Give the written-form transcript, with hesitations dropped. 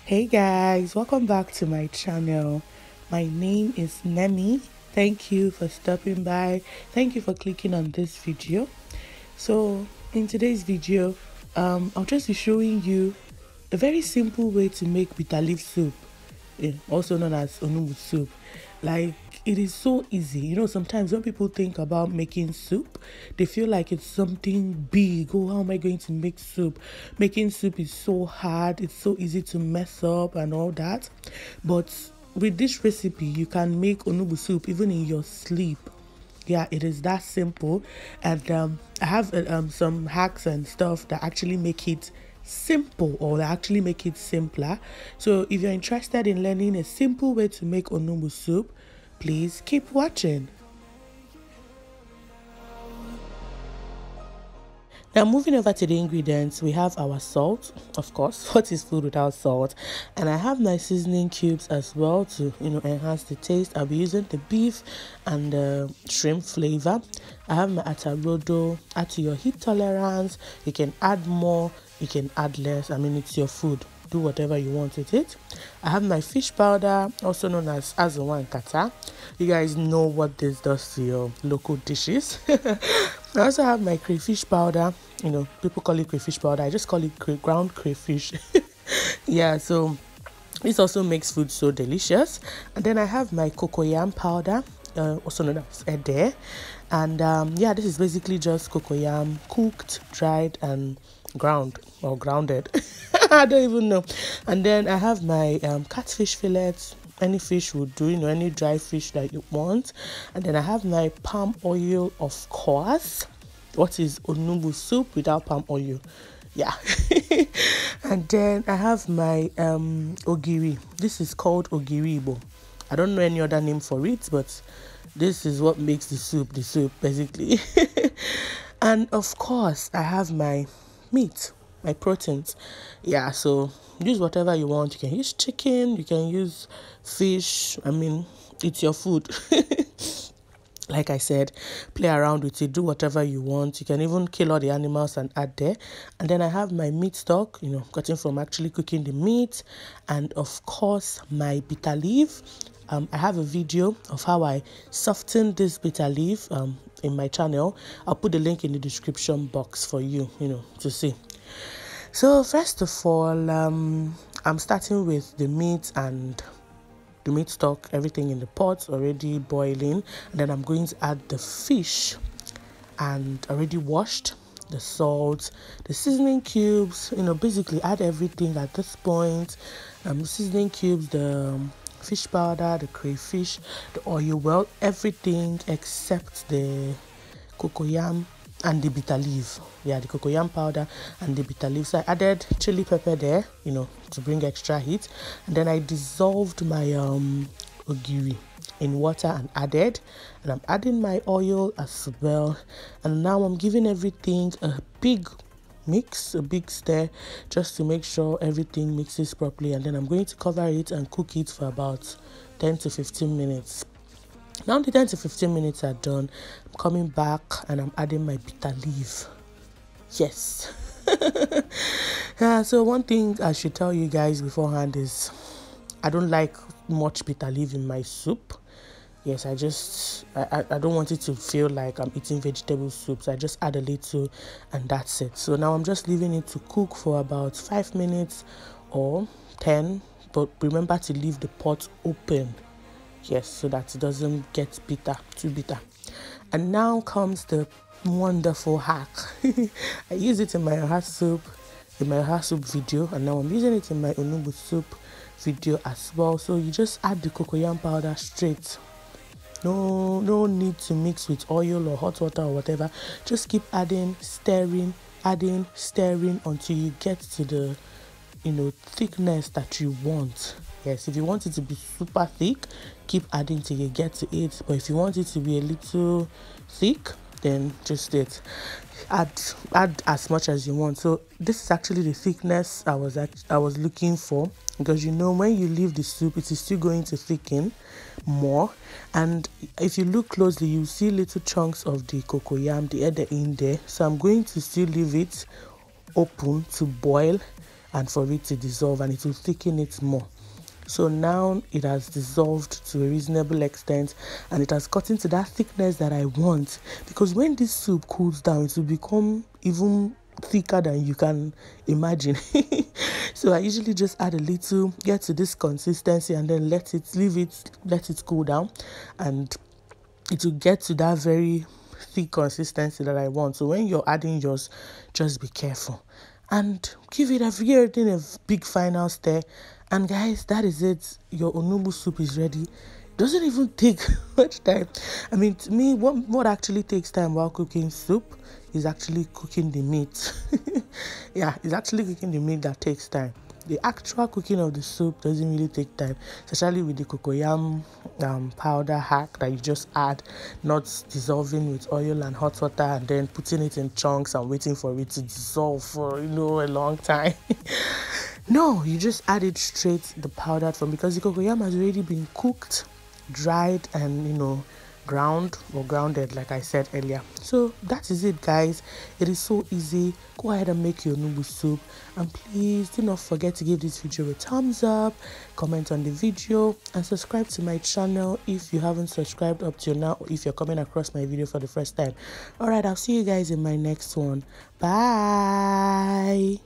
Hey guys, welcome back to my channel. My name is Nemi. Thank you for stopping by. Thank you for clicking on this video. So in today's video, I'll just be showing you a very simple way to make bitter leaf soup, also known as Onugbu soup. Like, it is so easy. Sometimes when people think about making soup, they feel like it's something big. Oh, how am I going to make soup? Making soup is so hard. It's so easy to mess up and all that. But with this recipe, you can make Onugbu soup even in your sleep. Yeah, it is that simple. And I have some hacks and stuff that actually make it simple, or actually make it simpler. So if you're interested in learning a simple way to make Onugbu soup, please keep watching. Now, moving over to the ingredients, we have our salt, of course. What is food without salt? And I have my seasoning cubes as well to enhance the taste. I'll be using the beef and the shrimp flavor. I have my atarodo. Add to your heat tolerance. You can add more, you can add less. I mean, it's your food. Do whatever you want with it. I have my fish powder, also known as azuwa kata. You guys know what this does to your local dishes. I also have my crayfish powder. People call it crayfish powder. I just call it ground crayfish. Yeah, so this also makes food so delicious. And then I have my cocoyam powder, also known as ede. And yeah, this is basically just cocoyam cooked, dried, and ground or grounded. I don't even know. And then I have my catfish fillets. Any fish would do, any dry fish that you want. And then I have my palm oil, of course. What is Onugbu soup without palm oil? Yeah. And then I have my ogiri. This is called ogiri Igbo. I don't know any other name for it, but this is what makes the soup basically. And of course I have my meat, my proteins. Yeah, so use whatever you want. You can use chicken, you can use fish. I mean, it's your food. Like I said, play around with it, do whatever you want. You can even kill all the animals and add there. And then I have my meat stock, gotten from actually cooking the meat. And of course, my bitter leaf. I have a video of how I soften this bitter leaf in my channel. I'll put the link in the description box for you, to see. So first of all, I'm starting with the meat and the meat stock, everything in the pot already boiling. And then I'm going to add the fish and already washed, the salt, the seasoning cubes, basically add everything at this point. Seasoning cubes, the fish powder, the crayfish, the oil, well, everything except the cocoyam and the bitter leaf. Yeah, the cocoyam powder and the bitter leaf. So I added chili pepper there, to bring extra heat. And then I dissolved my ogiri in water and added. And I'm adding my oil as well. And now I'm giving everything a big mix, a big stir, just to make sure everything mixes properly. And then I'm going to cover it and cook it for about 10 to 15 minutes. Now the 10 to 15 minutes are done. I'm coming back and I'm adding my bitter leaf. Yes. Yeah, so one thing I should tell you guys beforehand is I don't like much bitter leaf in my soup. Yes, I don't want it to feel like I'm eating vegetable soup. So I just add a little and that's it. So now I'm just leaving it to cook for about 5 minutes or 10. But remember to leave the pot open. Yes, so that it doesn't get too bitter. And now comes the wonderful hack. I use it in my oha soup video, and now I'm using it in my Onugbu soup video as well. So you just add the cocoyam powder straight. No need to mix with oil or hot water or whatever. Just keep adding, stirring until you get to the thickness that you want. Yes, if you want it to be super thick, keep adding till you get to it. But if you want it to be a little thick, then just add as much as you want. So this is actually the thickness I was looking for, because when you leave the soup, it is still going to thicken more. And if you look closely, you see little chunks of the cocoyam, the ede in there. So I'm going to still leave it open to boil and for it to dissolve, and it will thicken it more. So now it has dissolved to a reasonable extent, and it has gotten to that thickness that I want, because when this soup cools down, it will become even thicker than you can imagine. So I usually just add a little, get to this consistency, and then let it cool down, and it will get to that very thick consistency that I want. So when you're adding yours, just be careful and give everything a big final stir. And guys, that is it. Your onugbu soup is ready. Doesn't even take much time. I mean, to me, what actually takes time while cooking soup is actually cooking the meat. Yeah, it's actually cooking the meat that takes time. The actual cooking of the soup doesn't really take time, especially with the cocoyam powder hack that you just add, not dissolving with oil and hot water and then putting it in chunks and waiting for it to dissolve for a long time. No, you just add it straight, the powdered form, because the cocoyam has already been cooked, dried, and grounded, like I said earlier. So that is it, guys. It is so easy. Go ahead and make your onugbu soup, and please do not forget to give this video a thumbs up, comment on the video, and subscribe to my channel if you haven't subscribed up till now, or if you're coming across my video for the first time. All right, I'll see you guys in my next one. Bye.